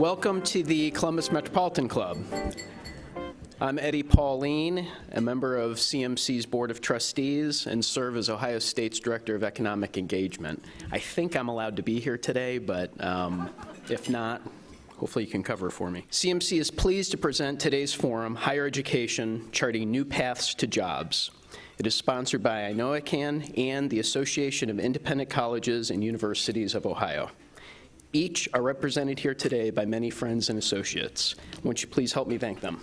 Welcome to the Columbus Metropolitan Club. I'm Eddie Pauline, a member of CMC's Board of Trustees, and serve as Ohio State's Director of Economic Engagement. I think I'm allowed to be here today, but if not, hopefully you can cover for me. CMC is pleased to present today's forum, Higher Education, Charting New Paths to Jobs. It is sponsored by INOACAN and the Association of Independent Colleges and Universities of Ohio. Each are represented here today by many friends and associates. Won't you please help me thank them?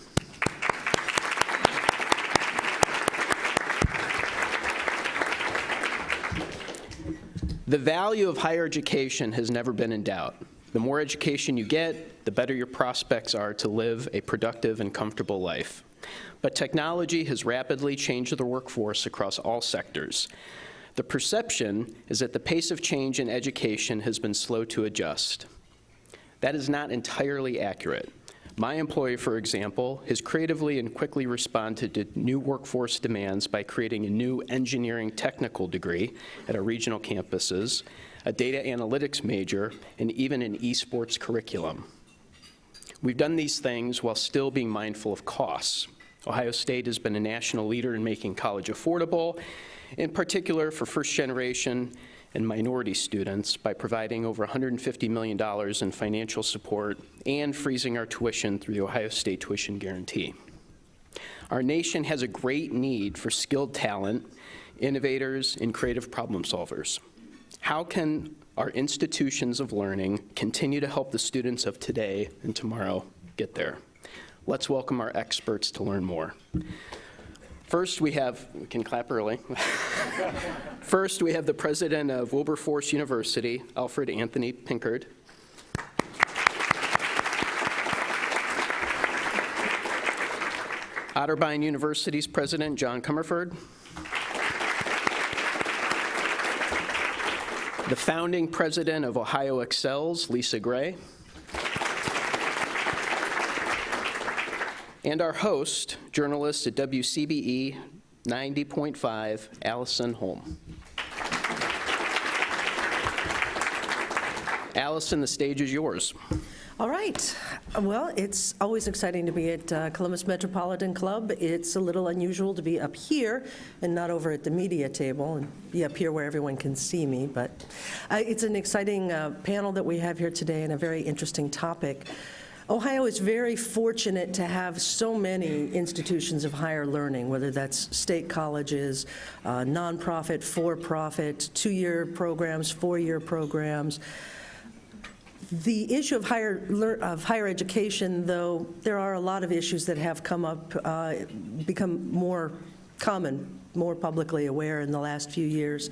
The value of higher education has never been in doubt. The more education you get, the better your prospects are to live a productive and comfortable life. But technology has rapidly changed the workforce across all sectors. The perception is that the pace of change in education has been slow to adjust. That is not entirely accurate. My employer, for example, has creatively and quickly responded to new workforce demands by creating a new engineering technical degree at our regional campuses, a data analytics major, and even an esports curriculum. We've done these things while still being mindful of costs. Ohio State has been a national leader in making college affordable, in particular for first-generation and minority students, by providing over $150 million in financial support and freezing our tuition through the Ohio State Tuition Guarantee. Our nation has a great need for skilled talent, innovators, and creative problem solvers. How can our institutions of learning continue to help the students of today and tomorrow get there? Let's welcome our experts to learn more. First, we can clap early. First, we have the president of Wilberforce University, Alfred Anthony Pinkard. Otterbein University's president, John Comerford. The founding president of Ohio Excels, Lisa Gray. And our host, journalist at WCBE 90.5, Allison Holm. Allison, the stage is yours. All right. Well, it's always exciting to be at Columbus Metropolitan Club. It's a little unusual to be up here and not over at the media table and be up here where everyone can see me. But it's an exciting panel that we have here today and a very interesting topic. Ohio is very fortunate to have so many institutions of higher learning, whether that's state colleges, nonprofit, for-profit, 2-year programs, 4-year programs. The issue of higher education, though, there are a lot of issues that have come up, become more common, more publicly aware in the last few years.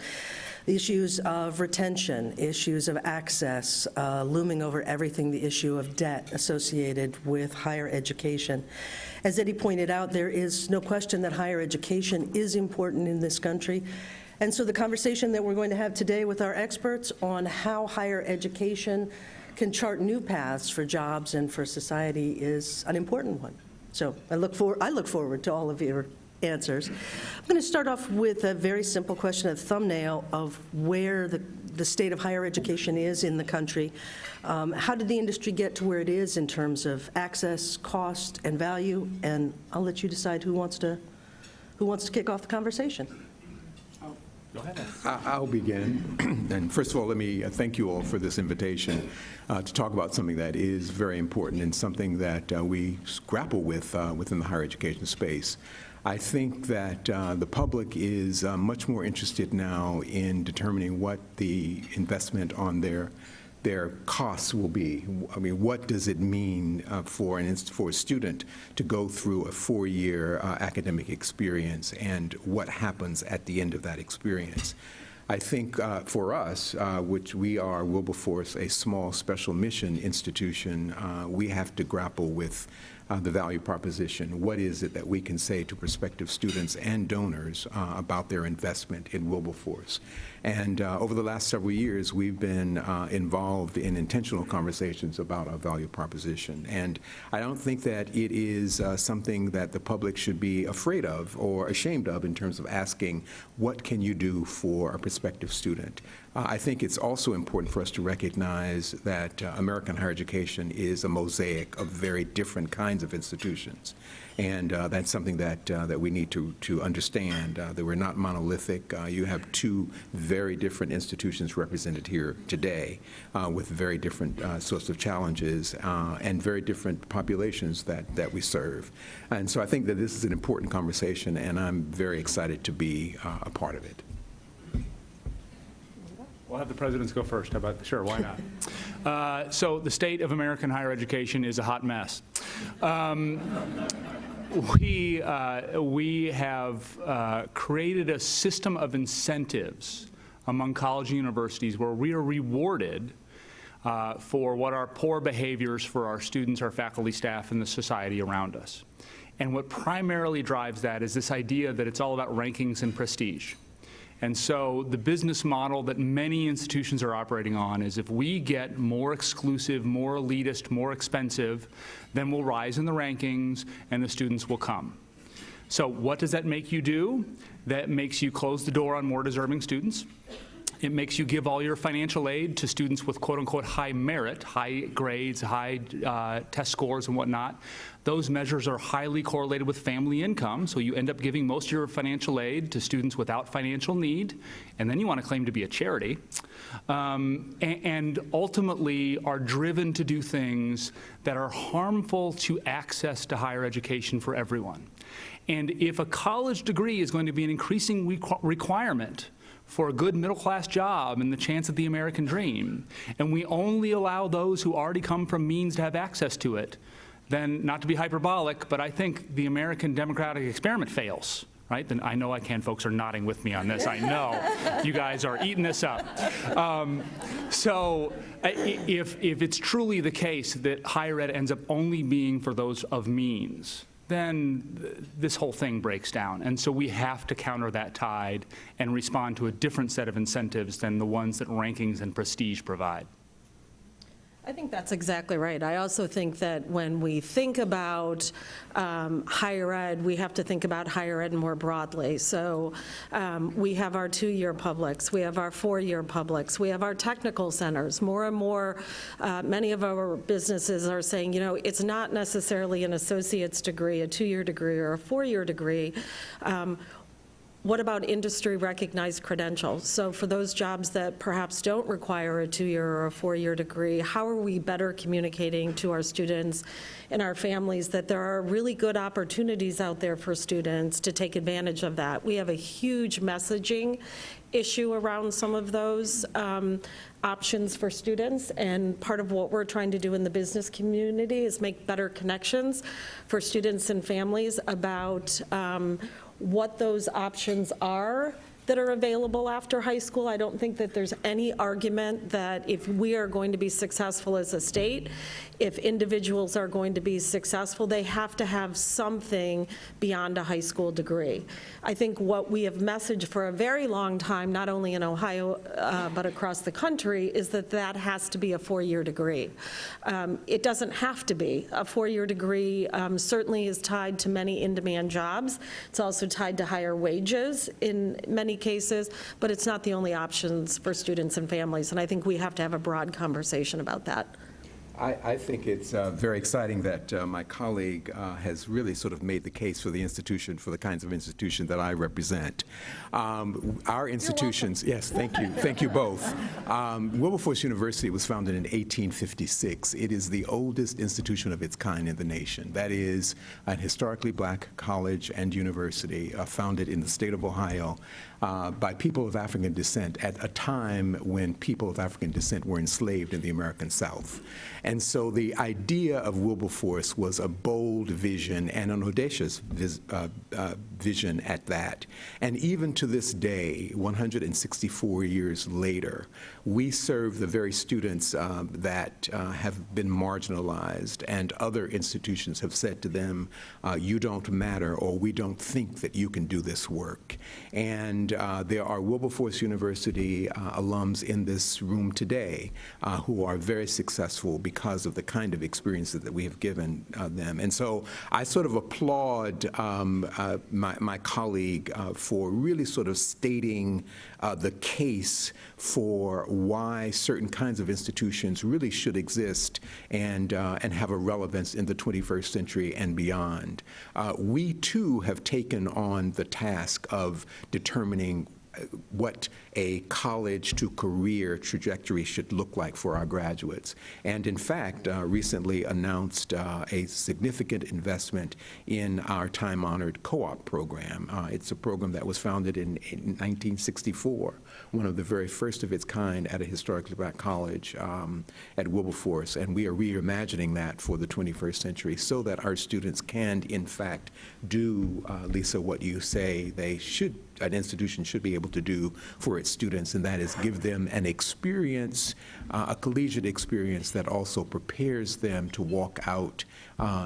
The issues of retention, issues of access, looming over everything, the issue of debt associated with higher education. As Eddie pointed out, there is no question that higher education is important in this country. And so the conversation that we're going to have today with our experts on how higher education can chart new paths for jobs and for society is an important one. So I look forward to all of your answers. I'm going to start off with a very simple question, a thumbnail of where the state of higher education is in the country. How did the industry get to where it is in terms of access, cost, and value? And I'll let you decide who wants to kick off the conversation. Go ahead. I'll begin. And first of all, let me thank you all for this invitation to talk about something that is very important and something that we grapple with within the higher education space. I think that the public is much more interested now in determining what the investment on their costs will be. I mean, what does it mean for a student to go through a 4-year academic experience, and what happens at the end of that experience? I think for us, which we are Wilberforce, a small special mission institution, we have to grapple with the value proposition. What is it that we can say to prospective students and donors about their investment in Wilberforce? And over the last several years, we've been involved in intentional conversations about our value proposition. And I don't think that it is something that the public should be afraid of or ashamed of in terms of asking, what can you do for a prospective student? I think it's also important for us to recognize that American higher education is a mosaic of very different kinds of institutions. And that's something that we need to understand, that we're not monolithic. You have two very different institutions represented here today with very different sorts of challenges and very different populations that we serve. And so I think that this is an important conversation, and I'm very excited to be a part of it. We'll have the presidents go first. How about, sure, why not? So the state of American higher education is a hot mess. We have created a system of incentives among college and universities where we are rewarded for what are poor behaviors for our students, our faculty, staff, and the society around us. And what primarily drives that is this idea that it's all about rankings and prestige. And so the business model that many institutions are operating on is if we get more exclusive, more elitist, more expensive, then we'll rise in the rankings and the students will come. So what does that make you do? That makes you close the door on more deserving students. It makes you give all your financial aid to students with quote-unquote high merit, high grades, high test scores and whatnot. Those measures are highly correlated with family income, so you end up giving most of your financial aid to students without financial need, and then you want to claim to be a charity, and ultimately are driven to do things that are harmful to access to higher education for everyone. And if a college degree is going to be an increasing requirement for a good middle-class job and the chance of the American dream, and we only allow those who already come from means to have access to it, then, not to be hyperbolic, but I think the American democratic experiment fails, right? Then I know folks are nodding with me on this. I know you guys are eating this up. So if it's truly the case that higher ed ends up only being for those of means, then this whole thing breaks down. And so we have to counter that tide and respond to a different set of incentives than the ones that rankings and prestige provide. I think that's exactly right. I also think that when we think about higher ed, we have to think about higher ed more broadly. So we have our 2-year publics, we have our 4-year publics, we have our technical centers. More and more, many of our businesses are saying, you know, it's not necessarily an associate's degree, a 2-year degree, or a 4-year degree. What about industry-recognized credentials? So for those jobs that perhaps don't require a 2-year or a 4-year degree, how are we better communicating to our students and our families that there are really good opportunities out there for students to take advantage of that? We have a huge messaging issue around some of those options for students, and part of what we're trying to do in the business community is make better connections for students and families about what those options are that are available after high school. I don't think that there's any argument that if we are going to be successful as a state, if individuals are going to be successful, they have to have something beyond a high school degree. I think what we have messaged for a very long time, not only in Ohio, but across the country, is that that has to be a 4-year degree. It doesn't have to be. A 4-year degree certainly is tied to many in-demand jobs. It's also tied to higher wages in many cases, but it's not the only options for students and families, and I think we have to have a broad conversation about that. I think it's very exciting that my colleague has really sort of made the case for the institution, for the kinds of institution that I represent. Our institutions, yes, thank you both. Wilberforce University was founded in 1856. It is the oldest institution of its kind in the nation. That is an historically black college and university founded in the state of Ohio by people of African descent at a time when people of African descent were enslaved in the American South. And so the idea of Wilberforce was a bold vision and an audacious vision at that. And even to this day, 164 years later, we serve the very students that have been marginalized, and other institutions have said to them, you don't matter, or we don't think that you can do this work. And there are Wilberforce University alums in this room today who are very successful because because of the kind of experiences that we have given them. And so I sort of applaud my colleague for really sort of stating the case for why certain kinds of institutions really should exist and have a relevance in the 21st century and beyond. We too have taken on the task of determining what a college to career trajectory should look like for our graduates. And in fact, recently announced a significant investment in our time-honored co-op program. It's a program that was founded in 1964, one of the very first of its kind at a historically black college at Wilberforce. And we are reimagining that for the 21st century so that our students can, in fact, do, Lisa, what you say an institution should be able to do for its students, and that is give them an experience, a collegiate experience that also prepares them to walk out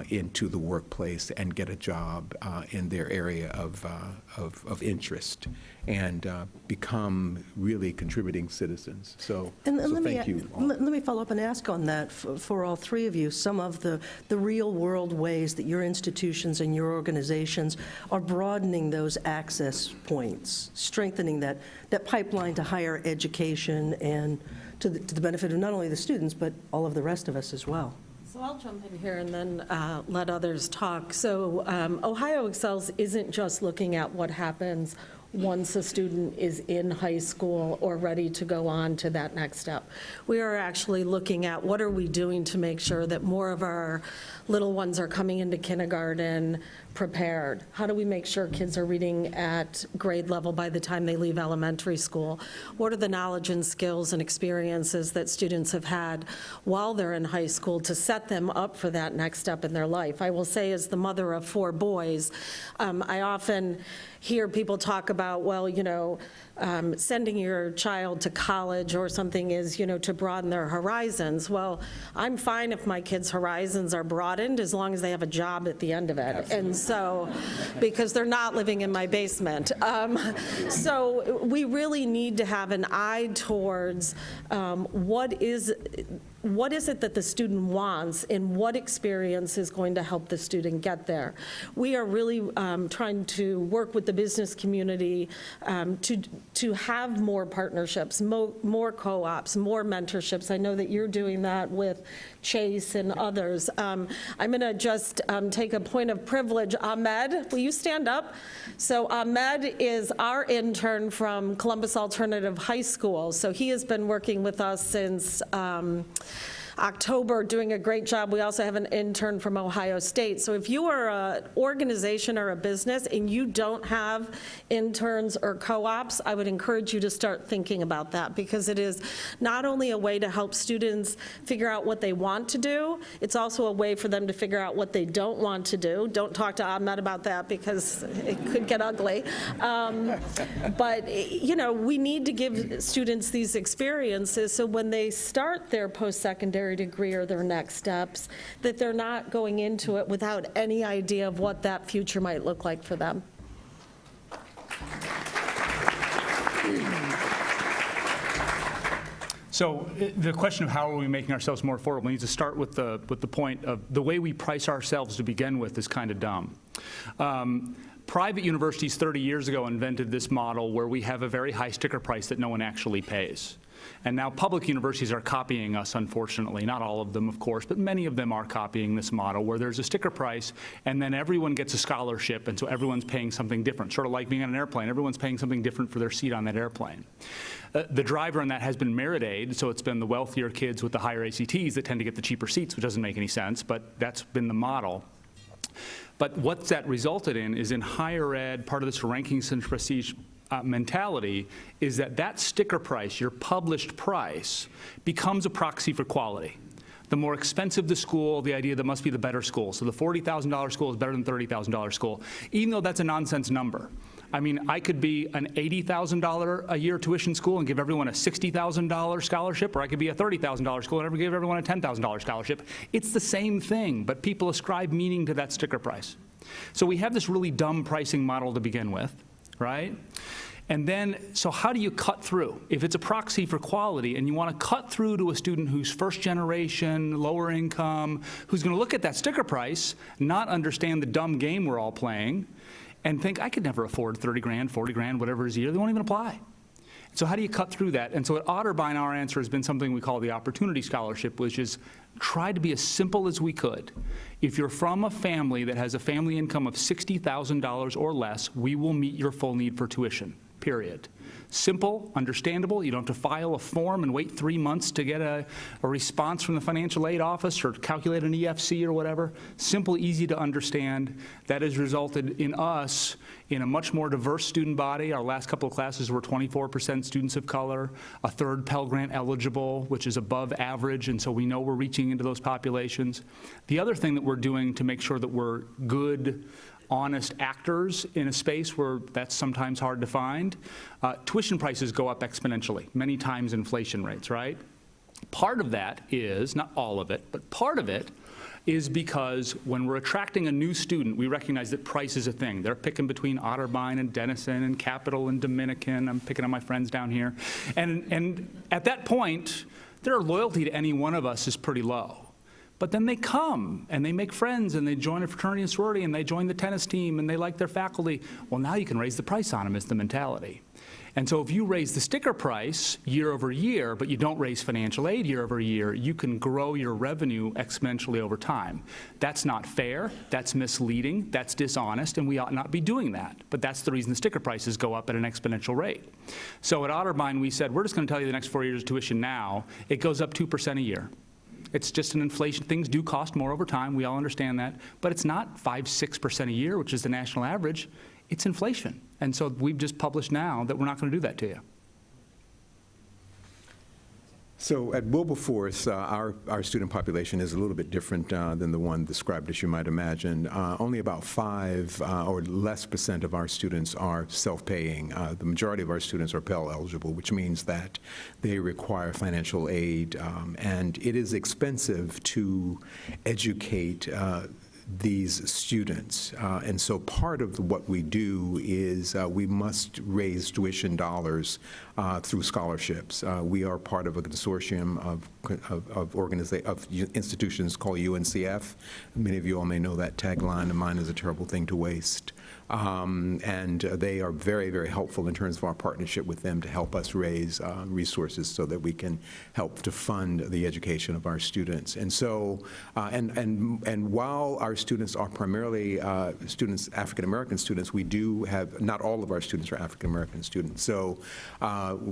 into the workplace and get a job in their area of interest and become really contributing citizens. So thank you all. Let me follow up and ask on that for all three of you, some of the real world ways that your institutions and your organizations are broadening those access points, strengthening that pipeline to higher education and to the benefit of not only the students, but all of the rest of us as well. So I'll jump in here and then let others talk. So Ohio Excels isn't just looking at what happens once a student is in high school or ready to go on to that next step. We are actually looking at what are we doing to make sure that more of our little ones are coming into kindergarten prepared. How do we make sure kids are reading at grade level by the time they leave elementary school? What are the knowledge and skills and experiences that students have had while they're in high school to set them up for that next step in their life? I will say, as the mother of 4 boys, I often hear people talk about, well, sending your child to college or something is, to broaden their horizons. Well, I'm fine if my kids' horizons are broadened as long as they have a job at the end of it. Absolutely. And so, because they're not living in my basement. So we really need to have an eye towards what is it that the student wants and what experience is going to help the student get there. We are really trying to work with the business community to have more partnerships, more co-ops, more mentorships. I know that you're doing that with Chase and others. I'm going to just take a point of privilege. Ahmed, will you stand up? So Ahmed is our intern from Columbus Alternative High School. So he has been working with us since October, doing a great job. We also have an intern from Ohio State. So if you are an organization or a business and you don't have interns or co-ops, I would encourage you to start thinking about that, because it is not only a way to help students figure out what they want to do, it's also a way for them to figure out what they don't want to do. Don't talk to Ahmed about that because it could get ugly. But, we need to give students these experiences so when they start their post-secondary degree or their next steps, that they're not going into it without any idea of what that future might look like for them. So the question of how are we making ourselves more affordable needs to start with the point of the way we price ourselves to begin with is kind of dumb. Private universities 30 years ago invented this model where we have a very high sticker price that no one actually pays. And now public universities are copying us, unfortunately. Not all of them, of course, but many of them are copying this model where there's a sticker price and then everyone gets a scholarship, and so everyone's paying something different. Sort of like being on an airplane. Everyone's paying something different for their seat on that airplane. The driver in that has been merit aid, so it's been the wealthier kids with the higher ACTs that tend to get the cheaper seats, which doesn't make any sense, but that's been the model. But what that resulted in is in higher ed, part of this rankings and prestige mentality is that sticker price, your published price, becomes a proxy for quality. The more expensive the school, the idea that must be the better school. So the $40,000 school is better than $30,000 school, even though that's a nonsense number. I mean, I could be an $80,000 a year tuition school and give everyone a $60,000 scholarship, or I could be a $30,000 school and give everyone a $10,000 scholarship. It's the same thing, but people ascribe meaning to that sticker price. So we have this really dumb pricing model to begin with, right? And then, so how do you cut through? If it's a proxy for quality and you want to cut through to a student who's first generation, lower income, who's going to look at that sticker price, not understand the dumb game we're all playing, and think, I could never afford 30 grand, 40 grand, whatever it is a year, they won't even apply. So how do you cut through that? And so at Otterbein, our answer has been something we call the Opportunity Scholarship, which is try to be as simple as we could. If you're from a family that has a family income of $60,000 or less, we will meet your full need for tuition, period. Simple, understandable. You don't have to file a form and wait 3 months to get a response from the financial aid office or calculate an EFC or whatever. Simple, easy to understand. That has resulted in us in a much more diverse student body. Our last couple of classes were 24% students of color, a third Pell Grant eligible, which is above average, and so we know we're reaching into those populations. The other thing that we're doing to make sure that we're good, honest actors in a space where that's sometimes hard to find, tuition prices go up exponentially, many times inflation rates, right? Part of that is, not all of it, but part of it is because when we're attracting a new student, we recognize that price is a thing. They're picking between Otterbein and Denison and Capital and Dominican. I'm picking on my friends down here. And at that point, their loyalty to any one of us is pretty low. But then they come and they make friends and they join a fraternity and sorority and they join the tennis team and they like their faculty. Well, now you can raise the price on them is the mentality. And so if you raise the sticker price year over year, but you don't raise financial aid year over year, you can grow your revenue exponentially over time. That's not fair, that's misleading, that's dishonest, and we ought not be doing that. But that's the reason the sticker prices go up at an exponential rate. So at Otterbein, we said, we're just going to tell you the next 4 years of tuition now. It goes up 2% a year. It's just an inflation. Things do cost more over time. We all understand that. But it's not 5, 6% a year, which is the national average. It's inflation. And so we've just published now that we're not going to do that to you. So at Wilberforce, our student population is a little bit different than the one described, as you might imagine. Only about 5 or less % of our students are self-paying. The majority of our students are Pell eligible, which means that they require financial aid, and it is expensive to educate these students. And so part of what we do is we must raise tuition dollars through scholarships. We are part of a consortium of institutions called UNCF. Many of you all may know that tagline, "A mind is a terrible thing to waste." And they are very, very helpful in terms of our partnership with them to help us raise resources so that we can help to fund the education of our students. And so, and while our students are primarily students, African-American students, we do have, not all of our students are African-American students. So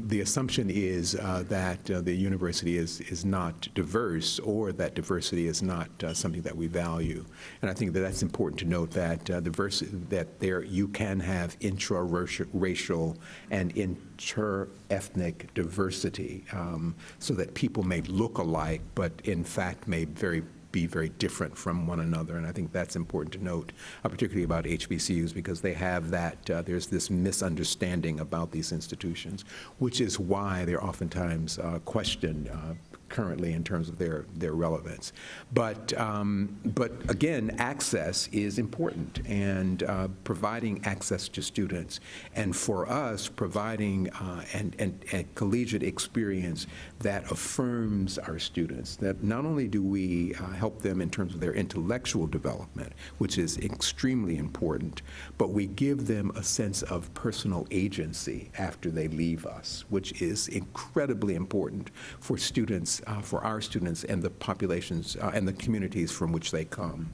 the assumption is that the university is not diverse, or that diversity is not something that we value. And I think that that's important to note, that diversity, that there you can have intra-racial and inter-ethnic diversity, so that people may look alike, but in fact may be very different from one another. And I think that's important to note, particularly about HBCUs, because they have that, there's this misunderstanding about these institutions, which is why they're oftentimes questioned currently in terms of their relevance. But again, access is important, and providing access to students, and for us, providing a collegiate experience that affirms our students, that not only do we help them in terms of their intellectual development, which is extremely important, but we give them a sense of personal agency after they leave us, which is incredibly important for students, for our students and the populations and the communities from which they come.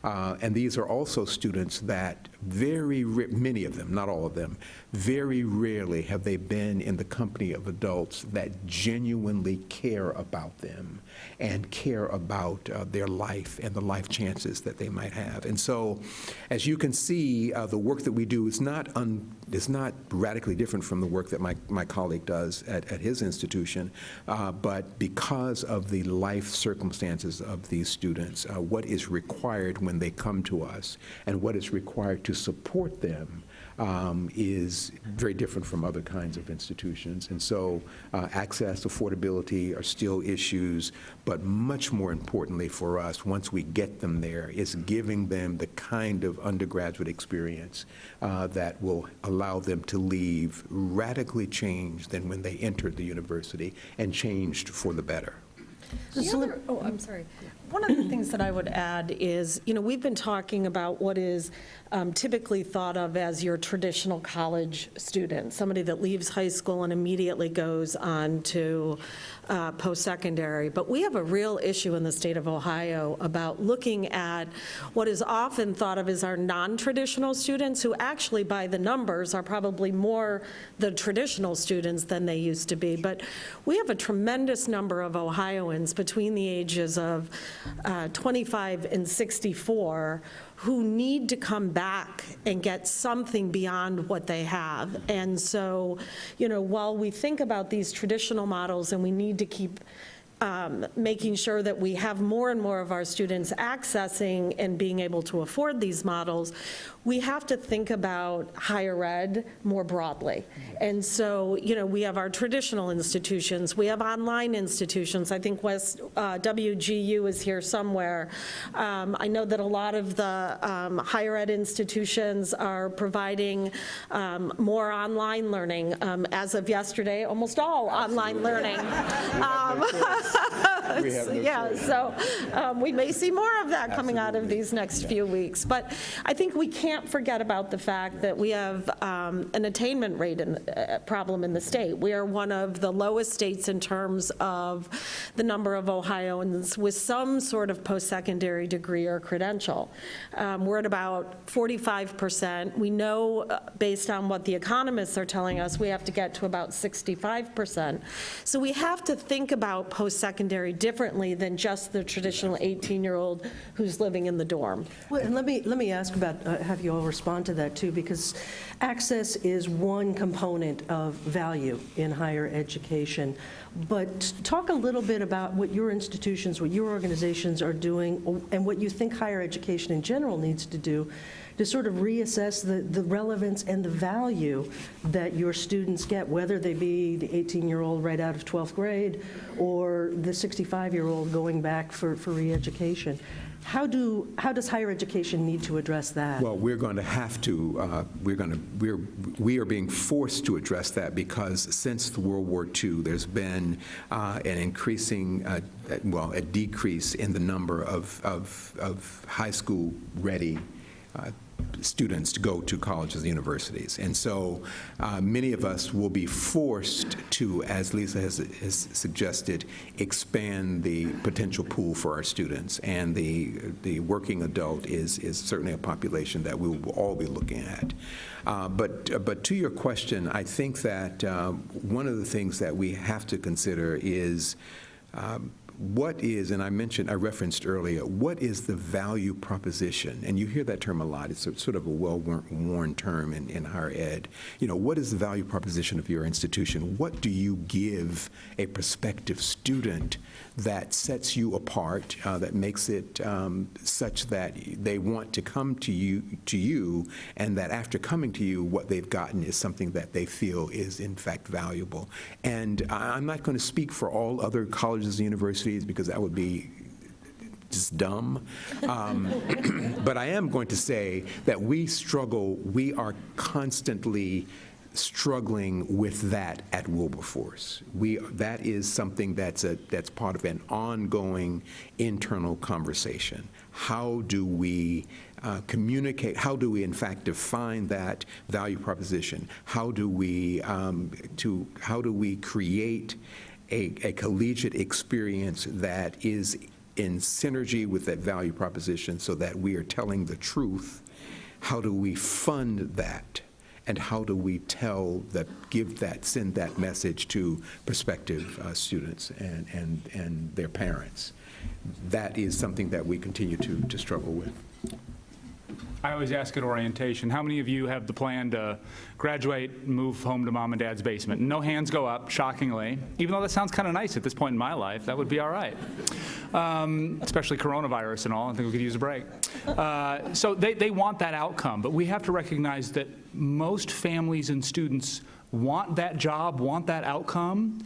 And these are also students that many of them, not all of them, very rarely have they been in the company of adults that genuinely care about them and care about their life and the life chances that they might have. And so, as you can see, the work that we do is not radically different from the work that my colleague does at his institution, but because of the life circumstances of these students, what is required when they come to us, and what is required to support them, is very different from other kinds of institutions. And so access, affordability are still issues, but much more importantly for us, once we get them there, is giving them the kind of undergraduate experience that will allow them to leave radically changed than when they entered the university, and changed for the better. I'm sorry. One of the things that I would add is, we've been talking about what is typically thought of as your traditional college student, somebody that leaves high school and immediately goes on to post-secondary. But we have a real issue in the state of Ohio about looking at what is often thought of as our non-traditional students, who actually, by the numbers, are probably more the traditional students than they used to be. But we have a tremendous number of Ohioans between the ages of 25 and 64 who need to come back and get something beyond what they have. And so, while we think about these traditional models and we need to keep making sure that we have more and more of our students accessing and being able to afford these models, we have to think about higher ed more broadly. And so, we have our traditional institutions, we have online institutions. I think WGU is here somewhere. I know that a lot of the higher ed institutions are providing more online learning. As of yesterday, almost all online learning. So we may see more of that coming out of these next few weeks. But I think we can't forget about the fact that we have an attainment rate problem in the state. We are one of the lowest states in terms of the number of Ohioans with some sort of post-secondary degree or credential. We're at about 45%. We know, based on what the economists are telling us, we have to get to about 65%. So we have to think about post-secondary differently than just the traditional 18-year-old who's living in the dorm. Well, and let me ask about, have you all respond to that too, because access is one component of value in higher education. But talk a little bit about what your institutions, what your organizations are doing, and what you think higher education in general needs to do to sort of reassess the relevance and the value that your students get, whether they be the 18-year-old right out of 12th grade or the 65-year-old going back for re-education. How does higher education need to address that? Well, we're going to have to. We are being forced to address that, because since World War II, there's been an increasing, a decrease in the number of high school ready students to go to colleges and universities. And so many of us will be forced to, as Lisa has suggested, expand the potential pool for our students. And the working adult is certainly a population that we will all be looking at. But to your question, I think that one of the things that we have to consider is what is, and I referenced earlier, what is the value proposition? And you hear that term a lot. It's sort of a well-worn term in higher ed. What is the value proposition of your institution? What do you give a prospective student that sets you apart, that makes it such that they want to come to you, and that after coming to you, what they've gotten is something that they feel is in fact valuable? And I'm not going to speak for all other colleges and universities, because that would be just dumb. But I am going to say that we are constantly struggling with that at Wilberforce. That is something that's part of an ongoing internal conversation. How do we communicate? How do we, in fact, define that value proposition? How do we create a collegiate experience that is in synergy with that value proposition, so that we are telling the truth? How do we fund that? And how do we send that message to prospective students and their parents? That is something that we continue to struggle with. I always ask at orientation, how many of you have the plan to graduate and move home to mom and dad's basement? No hands go up, shockingly. Even though that sounds kind of nice at this point in my life, that would be all right. Especially coronavirus and all, I think we could use a break. So they want that outcome, but we have to recognize that most families and students want that job, want that outcome,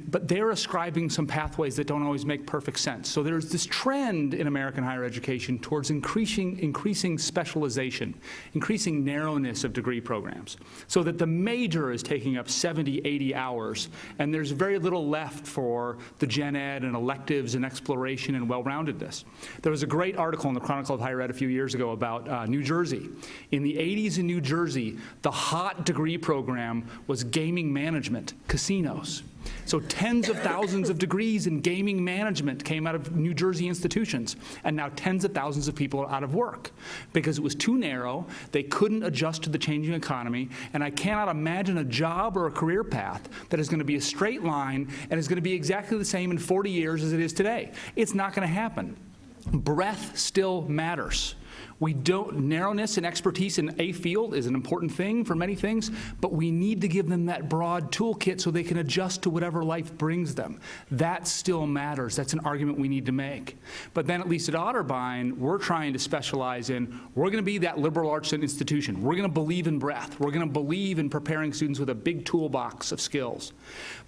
but they're ascribing some pathways that don't always make perfect sense. So there's this trend in American higher education towards increasing specialization, increasing narrowness of degree programs, so that the major is taking up 70, 80 hours, and there's very little left for the gen ed and electives and exploration and well-roundedness. There was a great article in the Chronicle of Higher Ed a few years ago about New Jersey. In the 80s in New Jersey, the hot degree program was gaming management, casinos. So tens of thousands of degrees in gaming management came out of New Jersey institutions, and now tens of thousands of people are out of work because it was too narrow, they couldn't adjust to the changing economy, and I cannot imagine a job or a career path that is going to be a straight line and is going to be exactly the same in 40 years as it is today. It's not going to happen. Breadth still matters. Narrowness and expertise in a field is an important thing for many things, but we need to give them that broad toolkit so they can adjust to whatever life brings them. That still matters. That's an argument we need to make. But then at least at Otterbein, we're trying to specialize in, we're going to be that liberal arts institution. We're going to believe in breadth. We're going to believe in preparing students with a big toolbox of skills.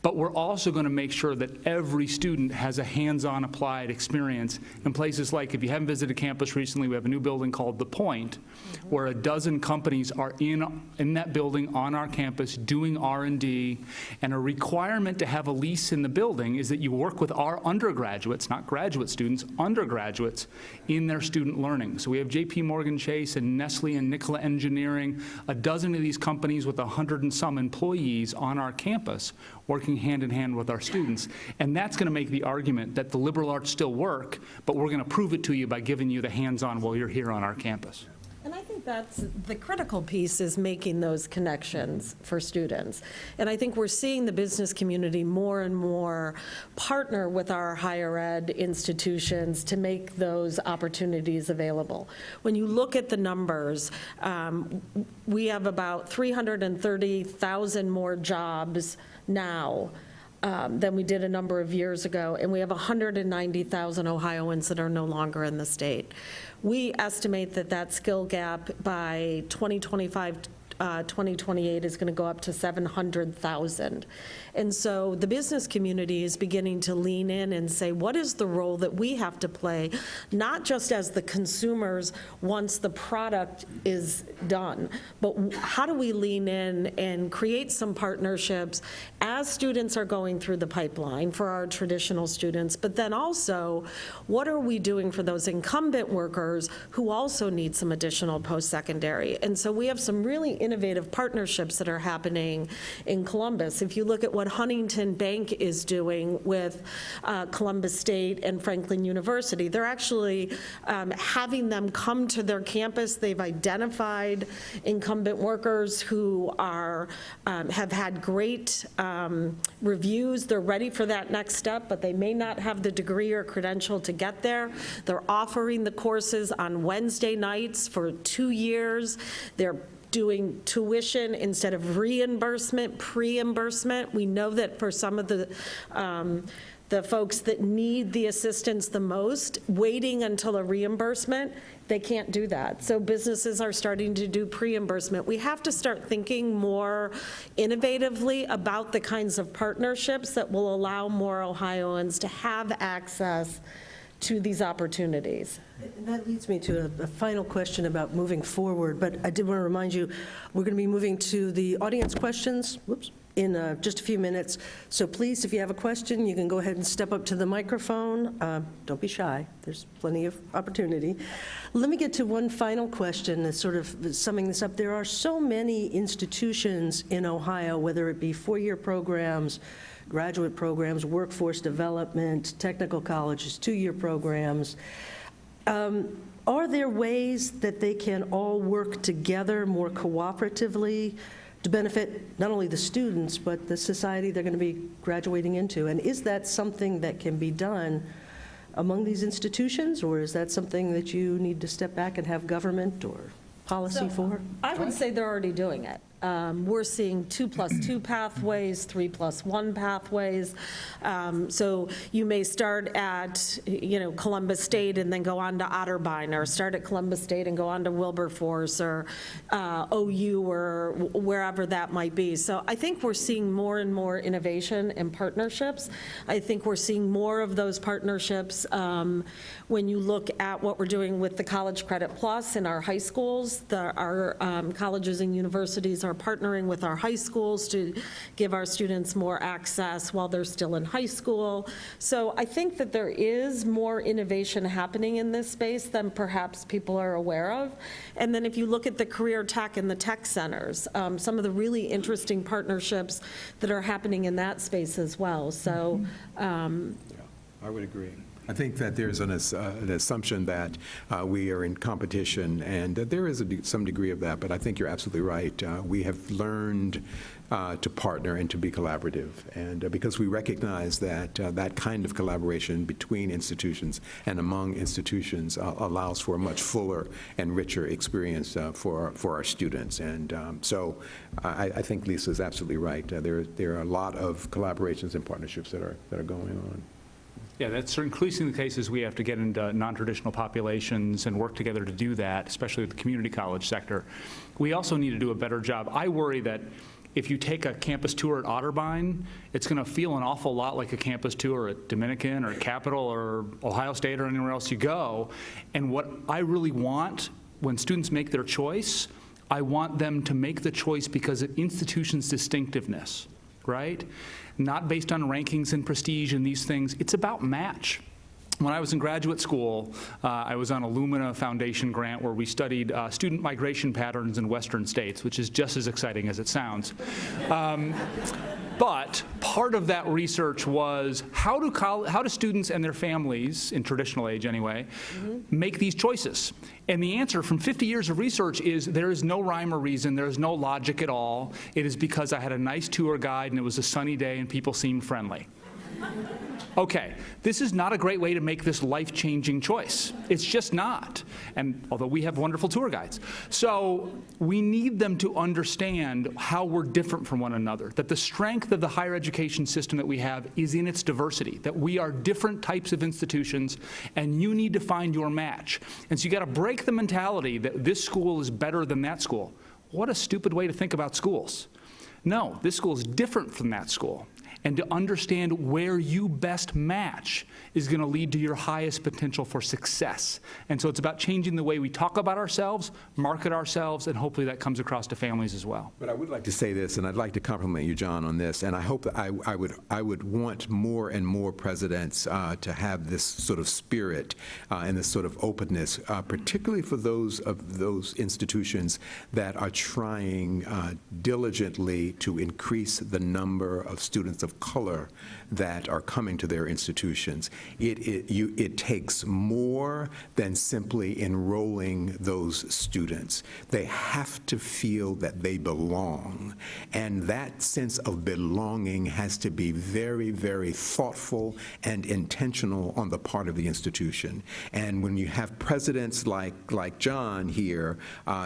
But we're also going to make sure that every student has a hands-on applied experience in places like, if you haven't visited campus recently, we have a new building called The Point, where a dozen companies are in that building on our campus doing R&D, and a requirement to have a lease in the building is that you work with our undergraduates, not graduate students, undergraduates in their student learning. So we have JP Morgan Chase and Nestle and Nikola Engineering, a dozen of these companies with 100 and some employees on our campus working hand in hand with our students. And that's going to make the argument that the liberal arts still work, but we're going to prove it to you by giving you the hands-on while you're here on our campus. And I think that's the critical piece, is making those connections for students. And I think we're seeing the business community more and more partner with our higher ed institutions to make those opportunities available. When you look at the numbers, we have about 330,000 more jobs now than we did a number of years ago, and we have 190,000 Ohioans that are no longer in the state. We estimate that that skill gap by 2025, 2028 is going to go up to 700,000. And so the business community is beginning to lean in and say, what is the role that we have to play, not just as the consumers once the product is done, but how do we lean in and create some partnerships as students are going through the pipeline for our traditional students, but then also, what are we doing for those incumbent workers who also need some additional post-secondary? And so we have some really innovative partnerships that are happening in Columbus. If you look at what Huntington Bank is doing with Columbus State and Franklin University, they're actually having them come to their campus. They've identified incumbent workers who are have had great reviews. They're ready for that next step, but they may not have the degree or credential to get there. They're offering the courses on Wednesday nights for 2 years. They're doing tuition instead of reimbursement, pre-reimbursement. We know that for some of the folks that need the assistance the most, waiting until a reimbursement, they can't do that. So businesses are starting to do pre-reimbursement. We have to start thinking more innovatively about the kinds of partnerships that will allow more Ohioans to have access to these opportunities. And that leads me to a final question about moving forward, but I did want to remind you, we're going to be moving to the audience questions, in just a few minutes. So please, if you have a question, you can go ahead and step up to the microphone. Don't be shy. There's plenty of opportunity. Let me get to one final question that's sort of summing this up. There are so many institutions in Ohio, whether it be four-year programs, graduate programs, workforce development, technical colleges, two-year programs. Are there ways that they can all work together more cooperatively to benefit not only the students, but the society they're going to be graduating into? And is that something that can be done among these institutions, or is that something that you need to step back and have government or policy for? I would say they're already doing it. we're seeing 2+2 pathways, 3+1 pathways. So you may start at, Columbus State and then go on to Otterbein, or start at Columbus State and go on to Wilberforce or OU or wherever that might be. So I think we're seeing more and more innovation and partnerships. I think we're seeing more of those partnerships when you look at what we're doing with the College Credit Plus in our high schools. Our colleges and universities are partnering with our high schools to give our students more access while they're still in high school. So I think that there is more innovation happening in this space than perhaps people are aware of. And then if you look at the career tech and the tech centers, some of the really interesting partnerships that are happening in that space as well. So I would agree. I think that there's an assumption that we are in competition, and there is some degree of that, but I think you're absolutely right. We have learned to partner and to be collaborative, and because we recognize that that kind of collaboration between institutions and among institutions allows for a much fuller and richer experience for our students. And so I think Lisa's absolutely right. There are a lot of collaborations and partnerships that are going on. Yeah, that's increasingly the case as we have to get into non-traditional populations and work together to do that, especially with the community college sector. We also need to do a better job. I worry that if you take a campus tour at Otterbein, it's going to feel an awful lot like a campus tour at Dominican or Capital or Ohio State or anywhere else you go. And what I really want when students make their choice, I want them to make the choice because of institution's distinctiveness, right? Not based on rankings and prestige and these things. It's about match. When I was in graduate school, I was on a Lumina Foundation grant where we studied student migration patterns in Western states, which is just as exciting as it sounds. But part of that research was how do students and their families, in traditional age anyway, make these choices? And the answer from 50 years of research is there is no rhyme or reason, there is no logic at all. It is because I had a nice tour guide and it was a sunny day and people seemed friendly. Okay, this is not a great way to make this life-changing choice. It's just not. And although we have wonderful tour guides. So we need them to understand how we're different from one another, that the strength of the higher education system that we have is in its diversity, that we are different types of institutions, and you need to find your match. And so you got to break the mentality that this school is better than that school. What a stupid way to think about schools. No, this school is different from that school. And to understand where you best match is going to lead to your highest potential for success. And so it's about changing the way we talk about ourselves, market ourselves, and hopefully that comes across to families as well. But I would like to say this, and I'd like to compliment you, John, on this, and I hope that I would want more and more presidents to have this sort of spirit and this sort of openness, particularly for those institutions that are trying diligently to increase the number of students of color that are coming to their institutions. It takes more than simply enrolling those students. They have to feel that they belong, and that sense of belonging has to be very, very thoughtful and intentional on the part of the institution. And when you have presidents like John here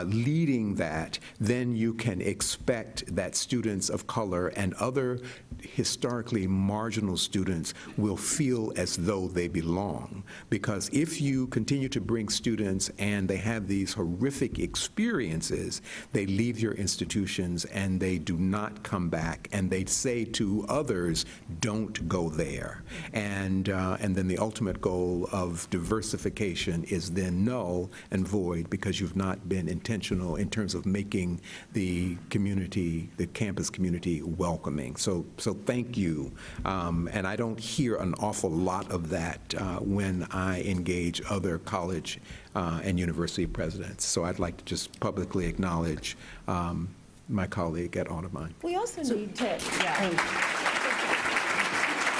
leading that, then you can expect that students of color and other historically marginal students will feel as though they belong. Because if you continue to bring students and they have these horrific experiences, they leave your institutions and they do not come back, and they say to others, don't go there. And then the ultimate goal of diversification is then null and void because you've not been intentional in terms of making the community, the campus community, welcoming. So thank you. And I don't hear an awful lot of that when I engage other college and university presidents. So I'd like to just publicly acknowledge my colleague at Otterbein. we also need to,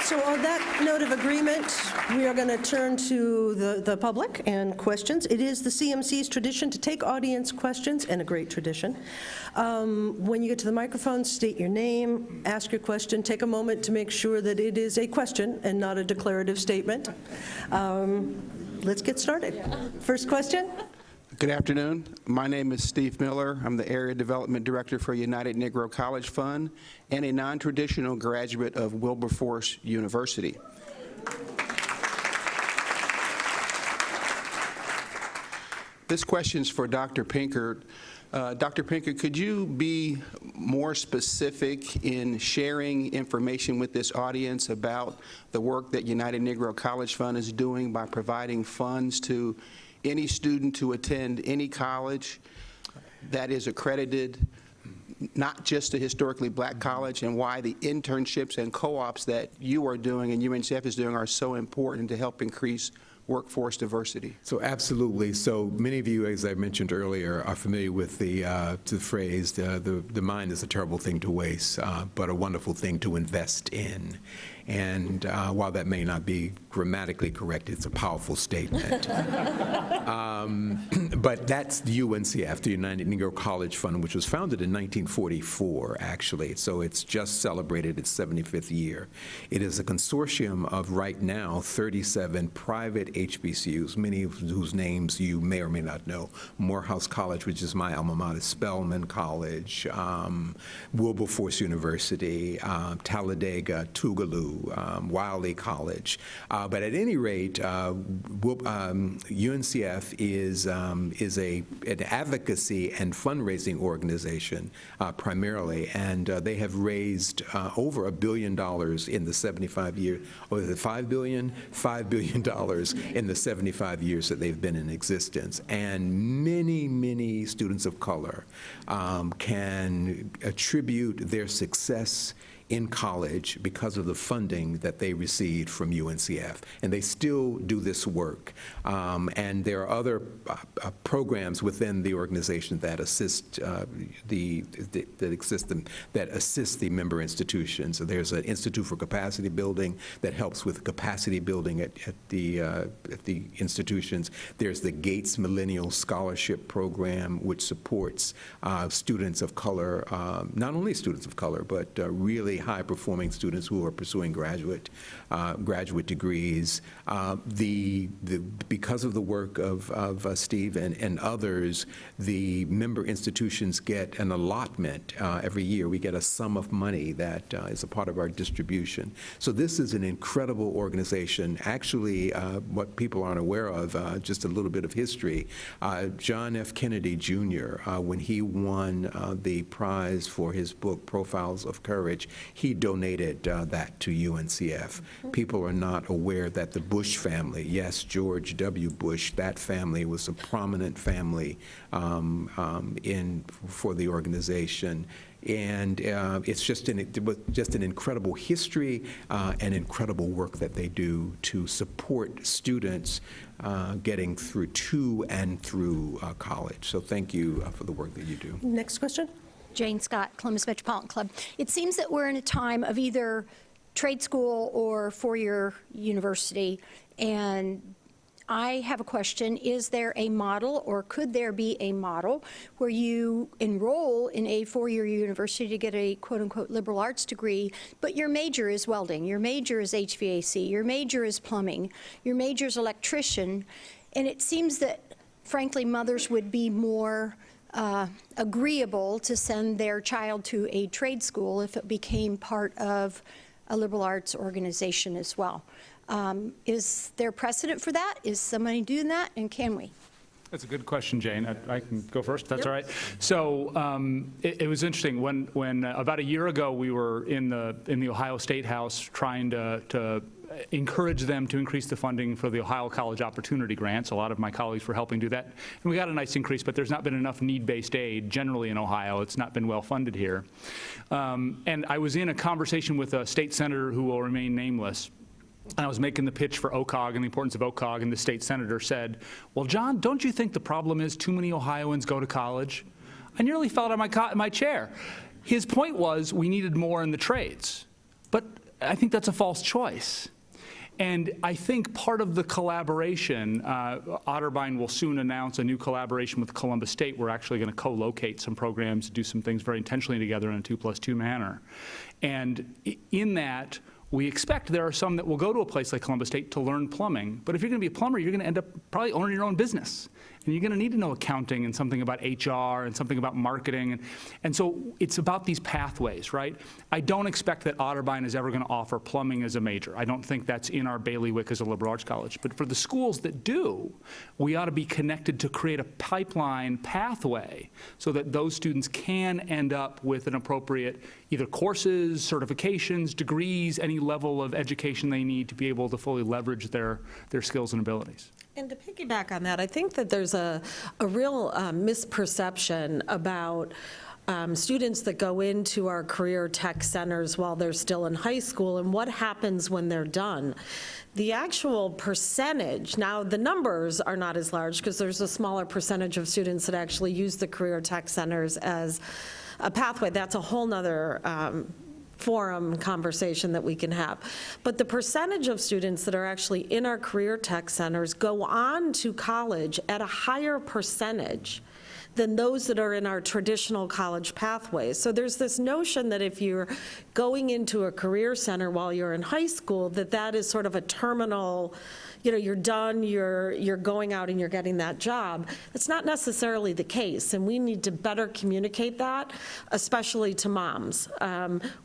So on that note of agreement, we are going to turn to the public and questions. It is the CMC's tradition to take audience questions, and a great tradition. When you get to the microphone, state your name, ask your question, take a moment to make sure that it is a question and not a declarative statement. Let's get started. First question? Good afternoon. My name is Steve Miller. I'm the Area Development Director for United Negro College Fund and a non-traditional graduate of Wilberforce University. This question's for Dr. Pinkert. Dr. Pinkert, could you be more specific in sharing information with this audience about the work that United Negro College Fund is doing by providing funds to any student to attend any college that is accredited, not just a historically black college, and why the internships and co-ops that you are doing and UNCF is doing are so important to help increase workforce diversity? So absolutely. So many of you, as I mentioned earlier, are familiar with the phrase, the mind is a terrible thing to waste, but a wonderful thing to invest in. And while that may not be grammatically correct, it's a powerful statement. But that's the UNCF, the United Negro College Fund, which was founded in 1944, actually. So it's just celebrated its 75th year. It is a consortium of, right now, 37 private HBCUs, many of whose names you may or may not know. Morehouse College, which is my alma mater, Spelman College, Wilberforce University, Talladega, Tougaloo, Wiley College. But at any rate, UNCF is an advocacy and fundraising organization primarily, and they have raised over $1 billion in the 75 years, or is it $5 billion? $5 billion in the 75 years that they've been in existence. And many, many students of color can attribute their success in college because of the funding that they received from UNCF, and they still do this work. And there are other programs within the organization that assist that assist the member institutions. So there's an Institute for Capacity Building that helps with capacity building at the institutions. There's the Gates Millennial Scholarship Program, which supports students of color, not only students of color, but really high-performing students who are pursuing graduate degrees. Because of the work of Steve and others, the member institutions get an allotment every year. We get a sum of money that is a part of our distribution. So this is an incredible organization. Actually, what people aren't aware of, just a little bit of history, John F. Kennedy Jr., when he won the prize for his book, Profiles of Courage, he donated that to UNCF. People are not aware that the Bush family, yes, George W. Bush, that family was a prominent family for the organization. And it's just an incredible history and incredible work that they do to support students getting through to and through college. So thank you for the work that you do. Next question. Jane Scott, Columbus Metropolitan Club. It seems that we're in a time of either trade school or four-year university, and I have a question. Is there a model, or could there be a model, where you enroll in a four-year university to get a quote-unquote liberal arts degree, but your major is welding, your major is HVAC, your major is plumbing, your major is electrician, and it seems that, frankly, mothers would be more agreeable to send their child to a trade school if it became part of a liberal arts organization as well. Is there precedent for that? Is somebody doing that, and can we? That's a good question, Jane. I can go first, if that's all right. So it was interesting. When about a year ago, we were in the Ohio State House trying to encourage them to increase the funding for the Ohio College Opportunity Grants. A lot of my colleagues were helping do that. And we got a nice increase, but there's not been enough need-based aid generally in Ohio. It's not been well funded here. And I was in a conversation with a state senator who will remain nameless. And I was making the pitch for OCOG and the importance of OCOG, and the state senator said, well, John, don't you think the problem is too many Ohioans go to college? I nearly fell out of my chair. His point was we needed more in the trades. But I think that's a false choice. And I think part of the collaboration, Otterbein will soon announce a new collaboration with Columbus State. We're actually going to co-locate some programs, do some things very intentionally together in a 2+2 manner. And in that, we expect there are some that will go to a place like Columbus State to learn plumbing, but if you're going to be a plumber, you're going to end up probably owning your own business. and you're going to need to know accounting and something about HR and something about marketing. And so it's about these pathways, right? I don't expect that Otterbein is ever going to offer plumbing as a major. I don't think that's in our bailiwick as a liberal arts college. But for the schools that do, we ought to be connected to create a pipeline pathway so that those students can end up with an appropriate either courses, certifications, degrees, any level of education they need to be able to fully leverage their skills and abilities. And to piggyback on that, I think that there's a real misperception about students that go into our career tech centers while they're still in high school and what happens when they're done. The actual percentage, now the numbers are not as large because there's a smaller percentage of students that actually use the career tech centers as a pathway. That's a whole nother forum conversation that we can have. But the percentage of students that are actually in our career tech centers go on to college at a higher percentage than those that are in our traditional college pathways. So there's this notion that if you're going into a career center while you're in high school, that is sort of a terminal, you're done, you're going out and you're getting that job. That's not necessarily the case, and we need to better communicate that, especially to moms.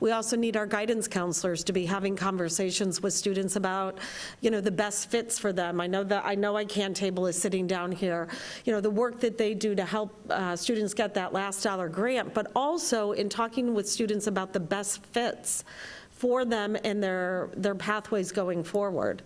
We also need our guidance counselors to be having conversations with students about, the best fits for them. I know I Can Table is sitting down here, the work that they do to help students get that last dollar grant, but also in talking with students about the best fits for them and their pathways going forward.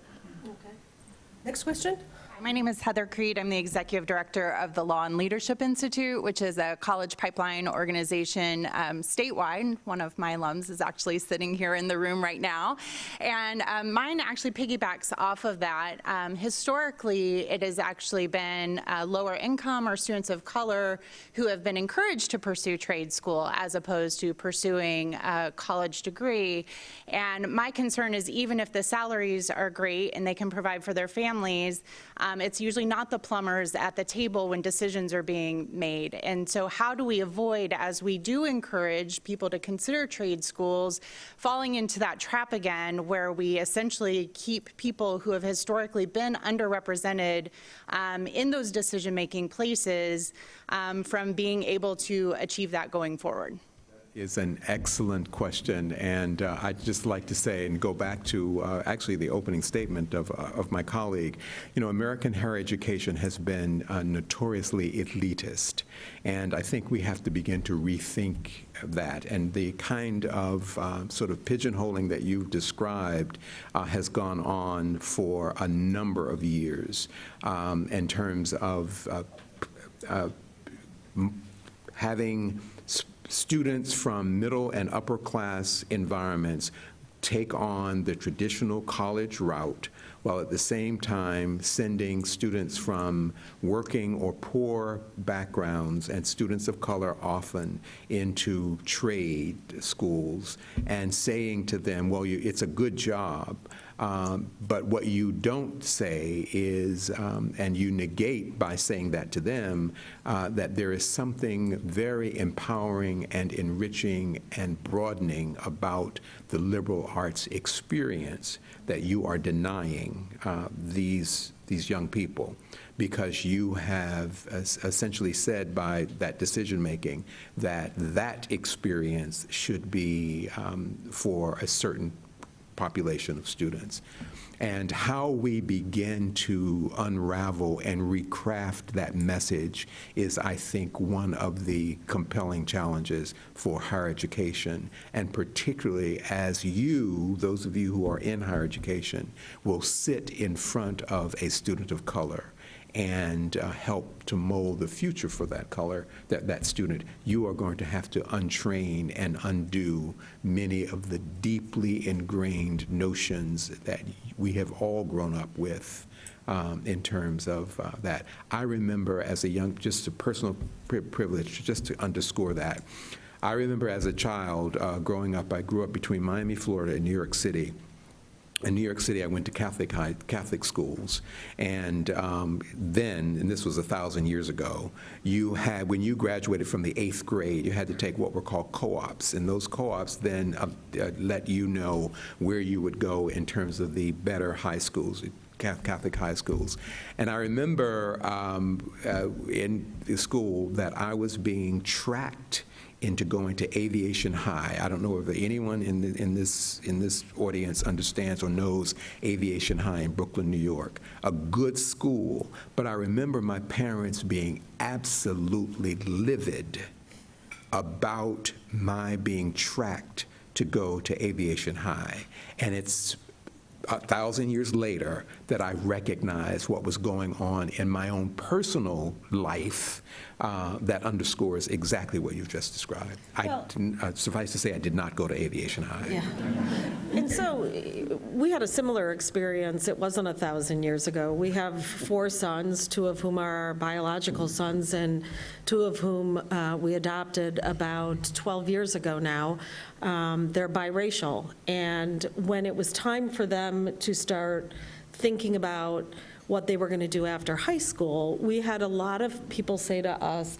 Next question? My name is Heather Creed. I'm the executive director of the Law and Leadership Institute, which is a college pipeline organization statewide. One of my alums is actually sitting here in the room right now. And mine actually piggybacks off of that. Historically, it has actually been lower income or students of color who have been encouraged to pursue trade school as opposed to pursuing a college degree. And my concern is even if the salaries are great and they can provide for their families, it's usually not the plumbers at the table when decisions are being made. And so how do we avoid, as we do encourage people to consider trade schools, falling into that trap again where we essentially keep people who have historically been underrepresented in those decision-making places from being able to achieve that going forward? Is an excellent question, and I'd just like to say and go back to actually the opening statement of my colleague. American higher education has been notoriously elitist, and I think we have to begin to rethink that. And the kind of sort of pigeonholing that you've described has gone on for a number of years in terms of having students from middle and upper class environments take on the traditional college route, while at the same time sending students from working or poor backgrounds and students of color often into trade schools and saying to them, well, it's a good job. But what you don't say is, and you negate by saying that to them, that there is something very empowering and enriching and broadening about the liberal arts experience that you are denying these young people, because you have essentially said by that decision-making that that experience should be for a certain population of students. And how we begin to unravel and recraft that message is, I think, one of the compelling challenges for higher education, and particularly as you, those of you who are in higher education, will sit in front of a student of color and help to mold the future for that student. You are going to have to untrain and undo many of the deeply ingrained notions that we have all grown up with in terms of that. I remember as a young, just a personal privilege, just to underscore that, I remember as a child growing up, I grew up between Miami, Florida and New York City. In New York City, I went to Catholic schools, and then, and this was 1,000 years ago, you had, when you graduated from the 8th grade, you had to take what were called co-ops, and those co-ops then let you know where you would go in terms of the better high schools. Catholic high schools. And I remember in the school that I was being tracked into going to Aviation High. I don't know if anyone in this audience understands or knows Aviation High in Brooklyn, New York. A good school, but I remember my parents being absolutely livid about my being tracked to go to Aviation High. And it's 1,000 years later that I recognize what was going on in my own personal life that underscores exactly what you've just described. Suffice to say, I did not go to Aviation High. Yeah. And so we had a similar experience. It wasn't 1,000 years ago. We have 4 sons, 2 of whom are our biological sons, and 2 of whom we adopted about 12 years ago now. They're biracial. And when it was time for them to start thinking about what they were going to do after high school, we had a lot of people say to us,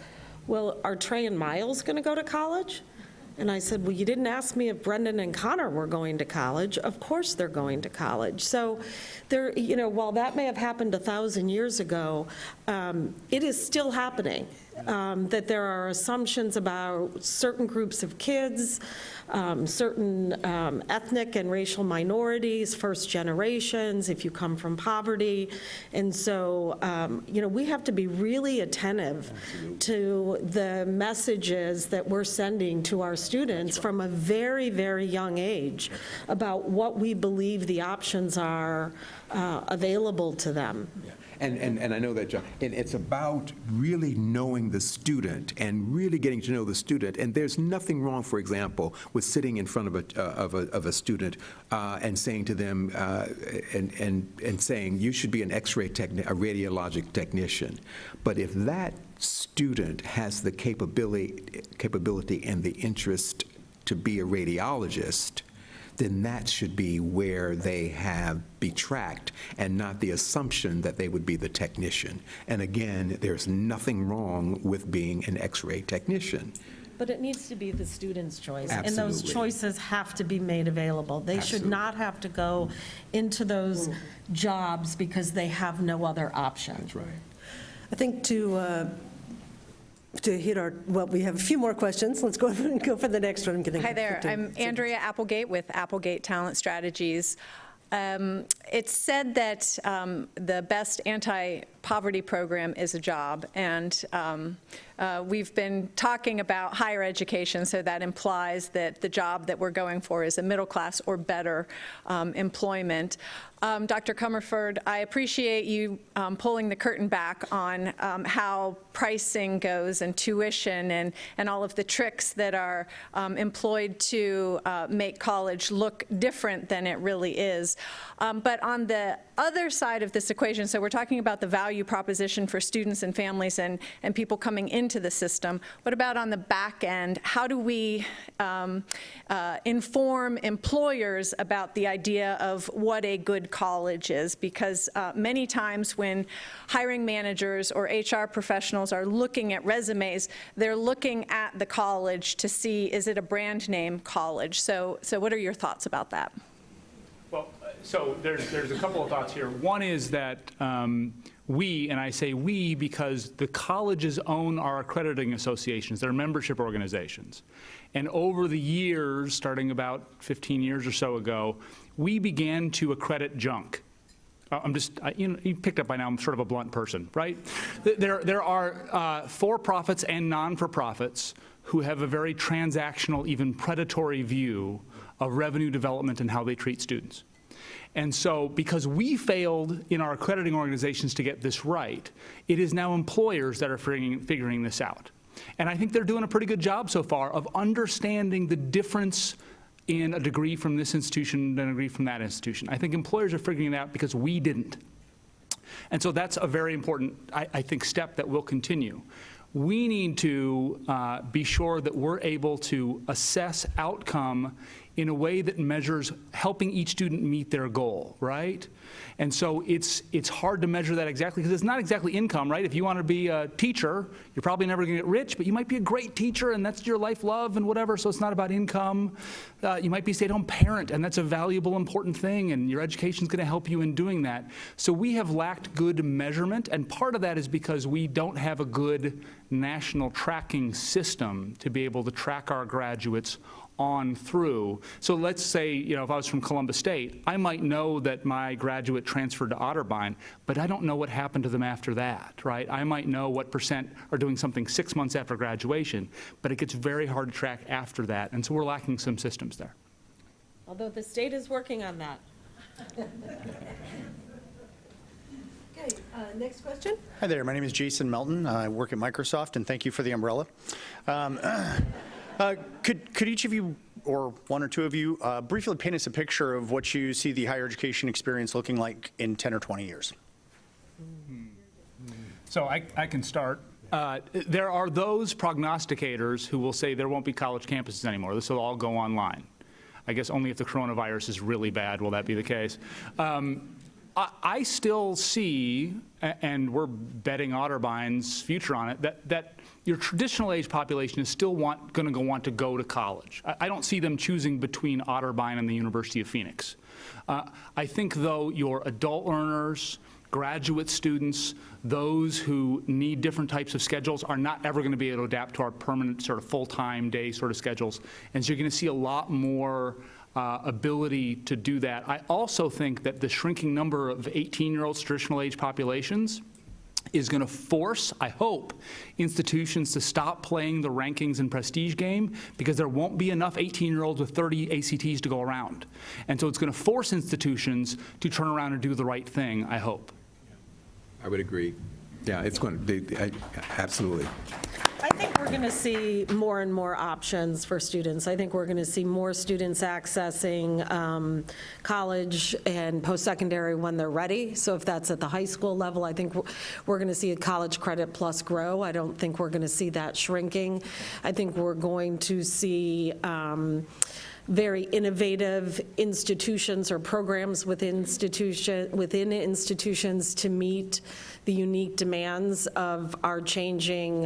well, are Trey and Miles going to go to college? And I said, well, you didn't ask me if Brendan and Connor were going to college. Of course they're going to college. So there, while that may have happened 1,000 years ago, it is still happening. That there are assumptions about certain groups of kids, certain ethnic and racial minorities, first generations, if you come from poverty. And so, we have to be really attentive to the messages that we're sending to our students from a very, very young age about what we believe the options are available to them. Yeah. And I know that, John, and it's about really knowing the student and really getting to know the student. And there's nothing wrong, for example, with sitting in front of a student and saying to them, and saying, you should be an X-ray a radiologic technician. But if that student has the capability and the interest to be a radiologist, then that should be where they be tracked, and not the assumption that they would be the technician. And again, there's nothing wrong with being an X-ray technician. But it needs to be the student's choice. Absolutely. And those choices have to be made available. They should not have to go into those jobs because they have no other option. That's right. I think to hit we have a few more questions. Let's go and go for the next one. Hi there, I'm Andrea Applegate with Applegate Talent Strategies. It's said that the best anti-poverty program is a job, and we've been talking about higher education, so that implies that the job that we're going for is a middle class or better employment. Dr. Comerford, I appreciate you pulling the curtain back on how pricing goes and tuition and all of the tricks that are employed to make college look different than it really is. But on the other side of this equation, so we're talking about the value proposition for students and families and people coming into the system. What about on the back end? How do we inform employers about the idea of what a good college is? Because many times when hiring managers or HR professionals are looking at resumes, they're looking at the college to see, is it a brand name college? So what are your thoughts about that? Well, so there's a couple of thoughts here. One is that we, and I say we because the colleges own our accrediting associations, they're membership organizations. And over the years, starting about 15 years or so ago, we began to accredit junk. You picked up by now, I'm sort of a blunt person, right? There are for-profits and non-for-profits who have a very transactional, even predatory view of revenue development and how they treat students. And so because we failed in our accrediting organizations to get this right, it is now employers that are figuring this out. And I think they're doing a pretty good job so far of understanding the difference in a degree from this institution and a degree from that institution. I think employers are figuring it out because we didn't. And so that's a very important, I think, step that will continue. We need to be sure that we're able to assess outcome in a way that measures helping each student meet their goal, right? And so it's hard to measure that exactly because it's not exactly income, right? If you want to be a teacher, you're probably never going to get rich, but you might be a great teacher and that's your life love and whatever, so it's not about income. You might be a stay-at-home parent and that's a valuable, important thing, and your education's going to help you in doing that. So we have lacked good measurement, and part of that is because we don't have a good national tracking system to be able to track our graduates on through. So let's say, if I was from Columbus State, I might know that my graduate transferred to Otterbein, but I don't know what happened to them after that, right? I might know what percent are doing something 6 months after graduation, but it gets very hard to track after that, and so we're lacking some systems there. Although the state is working on that. Okay, next question. Hi there, my name is Jason Melton. I work at Microsoft, and thank you for the umbrella. Could each of you, or one or two of you, briefly paint us a picture of what you see the higher education experience looking like in 10 or 20 years? So I can start. There are those prognosticators who will say there won't be college campuses anymore. This will all go online. I guess only if the coronavirus is really bad will that be the case. I still see, and we're betting Otterbein's future on it, that your traditional age population is still going to want to go to college. I don't see them choosing between Otterbein and the University of Phoenix. I think, though, your adult learners, graduate students, those who need different types of schedules are not ever going to be able to adapt to our permanent sort of full-time day sort of schedules. And so you're going to see a lot more ability to do that. I also think that the shrinking number of 18-year-olds, traditional age populations, is going to force, I hope, institutions to stop playing the rankings and prestige game because there won't be enough 18-year-olds with 30 ACTs to go around. And so it's going to force institutions to turn around and do the right thing, I hope. I would agree. Yeah, it's going to be, absolutely. I think we're going to see more and more options for students. I think we're going to see more students accessing college and post-secondary when they're ready. So if that's at the high school level, I think we're going to see a college credit plus grow. I don't think we're going to see that shrinking. I think we're going to see very innovative institutions or programs within institutions to meet the unique demands of our changing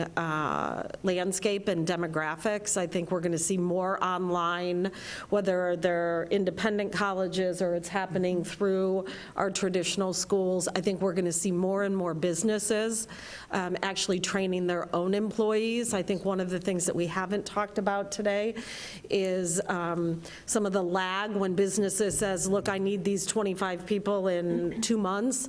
landscape and demographics. I think we're going to see more online, whether they're independent colleges or it's happening through our traditional schools. I think we're going to see more and more businesses actually training their own employees. I think one of the things that we haven't talked about today is some of the lag when businesses says, look, I need these 25 people in 2 months.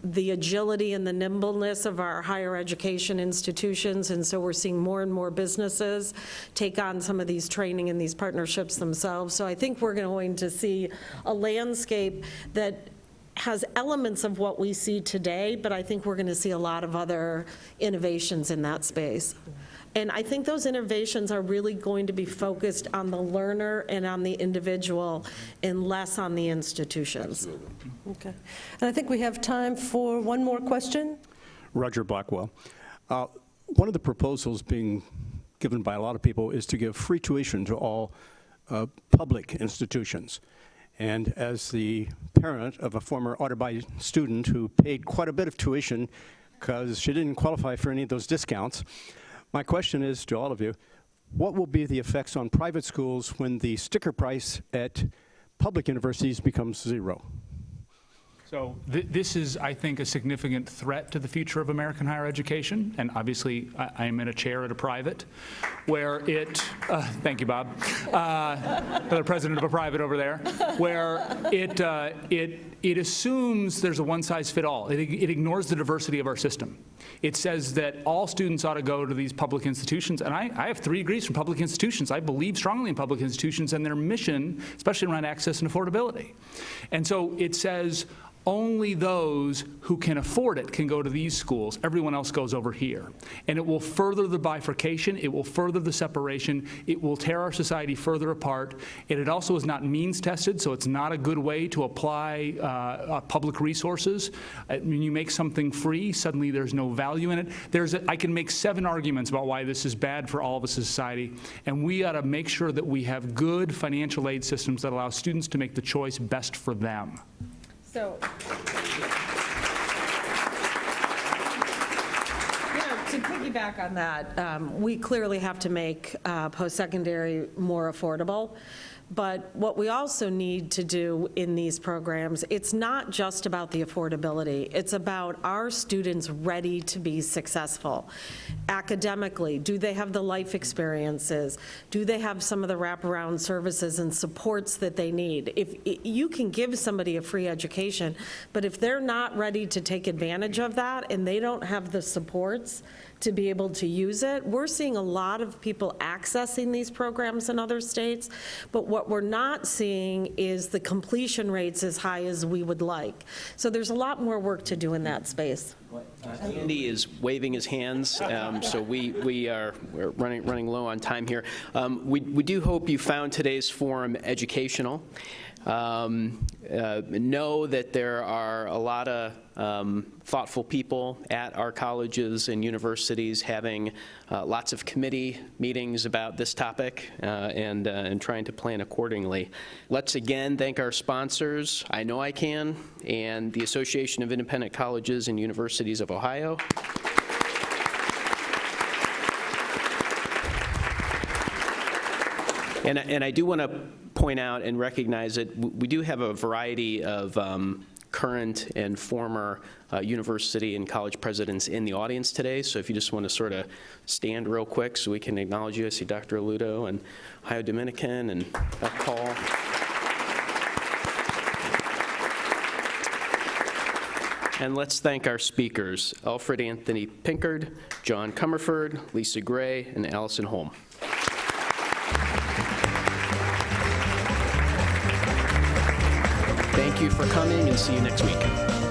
The agility and the nimbleness of our higher education institutions, and so we're seeing more and more businesses take on some of these training and these partnerships themselves. So I think we're going to see a landscape that has elements of what we see today, but I think we're going to see a lot of other innovations in that space. And I think those innovations are really going to be focused on the learner and on the individual and less on the institutions. Absolutely. Okay. And I think we have time for one more question. Roger Blackwell. One of the proposals being given by a lot of people is to give free tuition to all public institutions. And as the parent of a former Otterbein student who paid quite a bit of tuition because she didn't qualify for any of those discounts, my question is to all of you, what will be the effects on private schools when the sticker price at public universities becomes zero? So this is, I think, a significant threat to the future of American higher education. And obviously, I am in a chair at a private where it, thank you, Bob, the president of a private over there, where it assumes there's a one-size-fit-all. It ignores the diversity of our system. It says that all students ought to go to these public institutions. And I have 3 degrees from public institutions. I believe strongly in public institutions and their mission, especially around access and affordability. And so it says, only those who can afford it can go to these schools. Everyone else goes over here. And it will further the bifurcation. It will further the separation. It will tear our society further apart. And it also is not means tested, so it's not a good way to apply public resources. When you make something free, suddenly there's no value in it. I can make 7 arguments about why this is bad for all of us as a society, and we ought to make sure that we have good financial aid systems that allow students to make the choice best for them. So, to piggyback on that, we clearly have to make post-secondary more affordable. But what we also need to do in these programs, it's not just about the affordability. It's about our students ready to be successful. Academically, do they have the life experiences? Do they have some of the wraparound services and supports that they need? If you can give somebody a free education, but if they're not ready to take advantage of that and they don't have the supports to be able to use it, we're seeing a lot of people accessing these programs in other states, but what we're not seeing is the completion rates as high as we would like. So there's a lot more work to do in that space. Andy is waving his hands, so we're running low on time here. We do hope you found today's forum educational. Know that there are a lot of thoughtful people at our colleges and universities having lots of committee meetings about this topic and trying to plan accordingly. Let's again thank our sponsors, I Know I Can, and the Association of Independent Colleges and Universities of Ohio. And I do want to point out and recognize that we do have a variety of current and former university and college presidents in the audience today. So if you just want to sort of stand real quick so we can acknowledge you. I see Dr. Aludo and Ohio Dominican and Beth Paul. And let's thank our speakers, Alfred Anthony Pinkard, John Comerford, Lisa Gray, and Allison Holm. Thank you for coming, and see you next week.